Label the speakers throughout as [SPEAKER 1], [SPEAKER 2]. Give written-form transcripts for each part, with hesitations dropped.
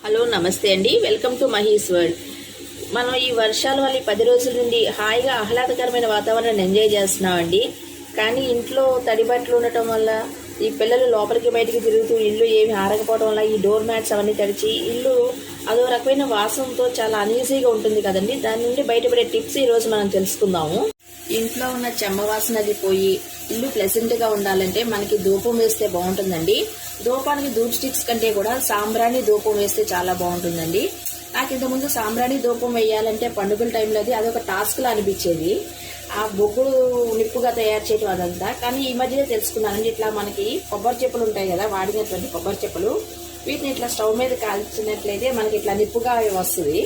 [SPEAKER 1] Hello నమస్తే అండి, welcome to Mahi's world. మనం ఈ వర్షాల వల్ల 10 రోజుల నుండి హాయిగా ఆహ్లాదకరమైన వాతావరణాన్ని ఎంజాయ్ చేస్తున్నామండి. కానీ ఇంట్లో తడి బట్టలు ఉండటం వల్ల ఈ పిల్లలు లోపలికి బయటికి తిరుగుతూ ఇల్లు ఏమి ఆరకపోవడం వల్ల ఈ డోర్ మ్యాట్స్ అవన్నీ తడిచి ఇల్లు అదో రకమైన వాసనతో చాలా అనీజీగా ఉంటుంది కదండి. దాని నుండి బయటపడే టిప్స్ ఈరోజు మనం తెలుసుకుందాము. ఇంట్లో ఉన్న చెమ్మ వాసన అది పోయి ఇల్లు ప్లెజెంట్గా ఉండాలంటే మనకి ధూపం వేస్తే బాగుంటుందండి. ధూపానికి ధూప్ స్టిక్స్ కంటే కూడా సాంబ్రాణి ధూపం వేస్తే చాలా బాగుంటుందండి. నాకు ఇంతకుముందు సాంబ్రాణి ధూపం వేయాలంటే పండుగల టైంలో అదొక టాస్క్లా అనిపించేది. ఆ బొగ్గులు నిప్పుగా తయారు చేయడం అదంతా. కానీ ఈ మధ్యనే తెలుసుకున్నానండి, ఇట్లా మనకి కొబ్బరి చెప్పులు ఉంటాయి కదా, వాడినటువంటి కొబ్బరి చెప్పులు, వీటిని ఇట్లా స్టవ్ మీద కాల్చినట్లయితే మనకి ఇట్లా నిప్పుగా వస్తుంది.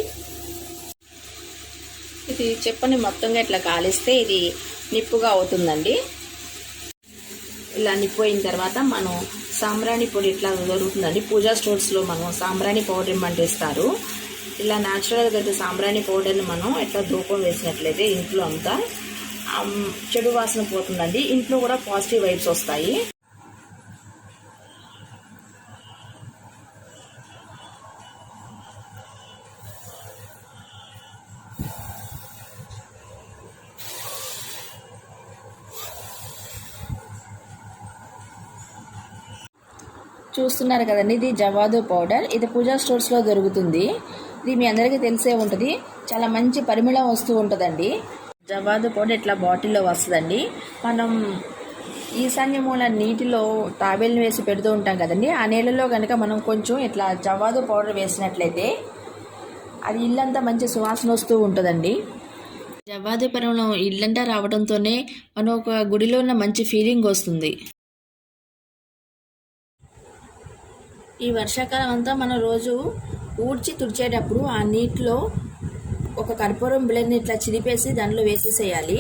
[SPEAKER 1] ఇది చెప్పని మొత్తంగా ఇట్లా కాలిస్తే ఇది నిప్పుగా అవుతుందండి. ఇలా నిప్పోయిన తర్వాత మనం సాంబ్రాణి పొడి ఇట్లా దొరుకుతుందండి. పూజా స్టోర్స్లో మనం సాంబ్రాణి పౌడర్ ఇమ్మంటే ఇస్తారు. ఇలా న్యాచురల్గా అయితే సాంబ్రాణి పౌడర్ని మనం ఇట్లా ధూపం వేసినట్లయితే ఇంట్లో అంతా చెడు వాసన పోతుందండి. ఇంట్లో కూడా పాజిటివ్ వైబ్స్ వస్తాయి. చూస్తున్నారు కదండి, ఇది జవాదు పౌడర్. ఇది పూజా స్టోర్స్లో దొరుకుతుంది. ఇది మీ అందరికీ తెలిసే ఉంటుంది. చాలా మంచి పరిమళం వస్తూ ఉంటుందండి. జవాదు పౌడర్ ఇట్లా బాటిల్లో వస్తుందండి. మనం ఈశాన్య మూల నీటిలో తాబేల్ని వేసి పెడుతూ ఉంటాం కదండి. ఆ నీళ్ళలో కనుక మనం కొంచెం ఇట్లా జవాదు పౌడర్ వేసినట్లయితే అది ఇల్లంతా మంచి సువాసన వస్తూ ఉంటుందండి. జవాదు పరిమళం ఇల్లంతా రావడంతోనే మనం ఒక గుడిలో ఉన్న మంచి ఫీలింగ్ వస్తుంది. ఈ వర్షాకాలం అంతా మనం రోజు ఊడ్చి తుడిచేటప్పుడు ఆ నీటిలో ఒక కర్పూరం బిళ్ళని ఇట్లా చిరిపేసి దానిలో వేసేసేయాలి.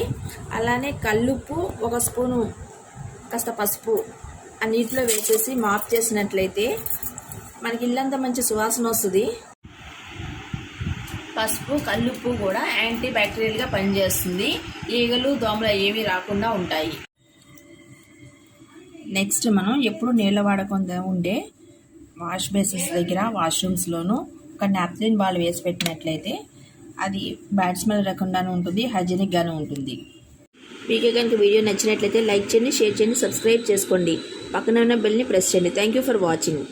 [SPEAKER 1] అలానే కల్లుప్పు, 1 స్పూను కాస్త పసుపు ఆ నీటిలో వేసేసి మాప్ చేసినట్లయితే మనకి ఇల్లంతా మంచి సువాసన వస్తుంది. పసుపు కల్లుప్పు కూడా యాంటీ బ్యాక్టీరియల్గా పనిచేస్తుంది. ఈగలు దోమలు ఏవి రాకుండా ఉంటాయి. నెక్స్ట్ మనం ఎప్పుడు నీళ్ళ వాడకుండా ఉండే వాష్ బేసిన్స్ దగ్గర వాష్రూమ్స్లోనూ ఒక నాప్కిన్ బాల్ వేసి పెట్టినట్లయితే అది బ్యాడ్ స్మెల్ రాకుండానే ఉంటుంది, హైజీనిక్గానే ఉంటుంది. మీకు కనుక వీడియో నచ్చినట్లయితే లైక్ చేయండి, షేర్ చేయండి, సబ్స్క్రైబ్ చేసుకోండి. పక్కన ఉన్న బెల్ని ప్రెస్ చేయండి. Thank you for watching.